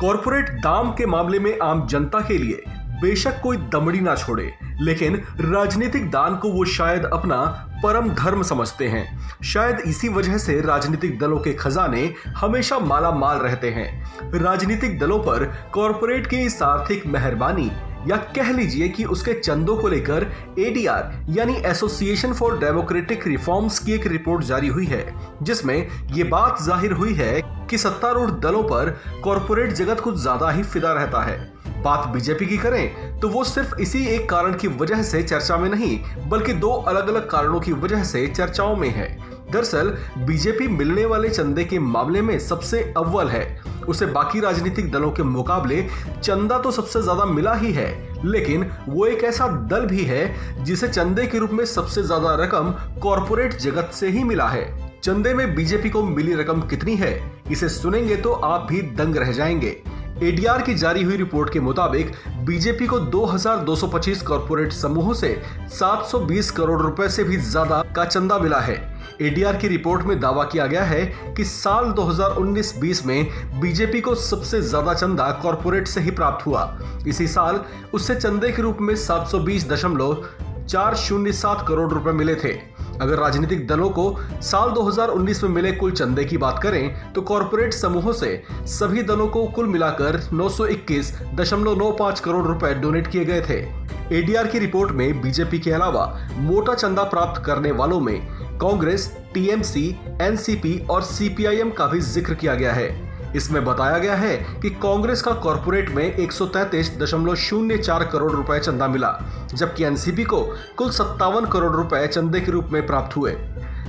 Corporate दाम के मामले में आम जनता के लिए बेशक कोई दमड़ी ना छोड़े, लेकिन राजनीतिक दान को वो शायद अपना परम धर्म समझते हैं। शायद इसी वजह से राजनीतिक दलों के खजाने हमेशा माला माल रहते हैं। राजनीतिक दलों पर कॉरपोरेट की इस आर्थिक मेहरबानी या कह लीजिए कि उसके चंदों को लेकर एडीआर यानी एसोसिएशन फॉर डेमोक्रेटिक रिफॉर्म्स की एक रिपोर्ट जारी हुई है, जिसमें ये बात जाहिर हुई है कि सत्तारूढ़ दलों पर कॉरपोरेट जगत कुछ ज्यादा ही फिदा रहता है। बात बीजेपी की करें तो वो सिर्फ इसी एक कारण की वजह से चर्चा में नहीं, बल्कि दो अलग अलग कारणों की वजह से चर्चाओं में है। दरअसल बीजेपी मिलने वाले चंदे के मामले में सबसे अव्वल है। उसे बाकी राजनीतिक दलों के मुकाबले चंदा तो सबसे ज्यादा मिला ही है, लेकिन वो एक ऐसा दल भी है जिसे चंदे के रूप में सबसे ज्यादा रकम कॉरपोरेट जगत से ही मिला है। चंदे में बीजेपी को मिली रकम कितनी है, इसे सुनेंगे तो आप भी दंग रह जाएंगे। एडीआर की जारी हुई रिपोर्ट के मुताबिक बीजेपी को 2225 कॉरपोरेट समूहों से 720 करोड़ रुपए से भी ज्यादा का चंदा मिला है। एडीआर की रिपोर्ट में दावा किया गया है कि साल 2019-20 में बीजेपी को सबसे ज्यादा चंदा कॉरपोरेट से ही प्राप्त हुआ। इसी साल उससे चंदे के रूप में 720.407 करोड़ रुपए मिले थे। अगर राजनीतिक दलों को साल 2019 में मिले कुल चंदे की बात करें तो कॉरपोरेट समूहों से सभी दलों को कुल मिलाकर 921.95 करोड़ रुपए डोनेट किए गए थे। एडीआर की रिपोर्ट में बीजेपी के अलावा मोटा चंदा प्राप्त करने वालों में कांग्रेस, टीएमसी, एनसीपी और सीपीआईएम का भी जिक्र किया गया है। इसमें बताया गया है कि कांग्रेस का कॉरपोरेट में 133.04 करोड़ रुपए चंदा मिला, जबकि एनसीपी को कुल 57 करोड़ रुपए चंदे के रूप में प्राप्त हुए।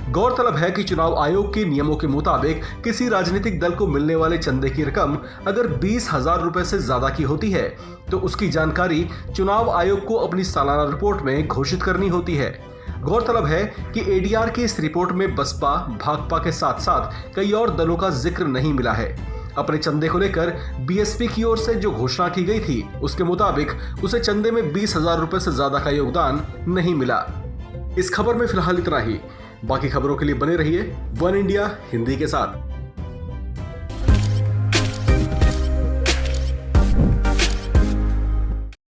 गौरतलब है कि चुनाव आयोग के नियमों के मुताबिक किसी राजनीतिक दल को मिलने वाले चंदे की रकम अगर 20,000 रुपए से ज्यादा की होती है तो उसकी जानकारी चुनाव आयोग को अपनी सालाना रिपोर्ट में घोषित करनी होती है। गौरतलब है कि एडीआर की इस रिपोर्ट में बसपा, भाकपा के साथ साथ कई और दलों का जिक्र नहीं मिला है। अपने चंदे को लेकर बीएसपी की ओर से जो घोषणा की गई थी उसके मुताबिक उसे चंदे में 20,000 रुपए से ज्यादा का योगदान नहीं मिला। इस खबर में फिलहाल इतना ही। बाकी खबरों के लिए बने रहिए वन इंडिया हिंदी के साथ।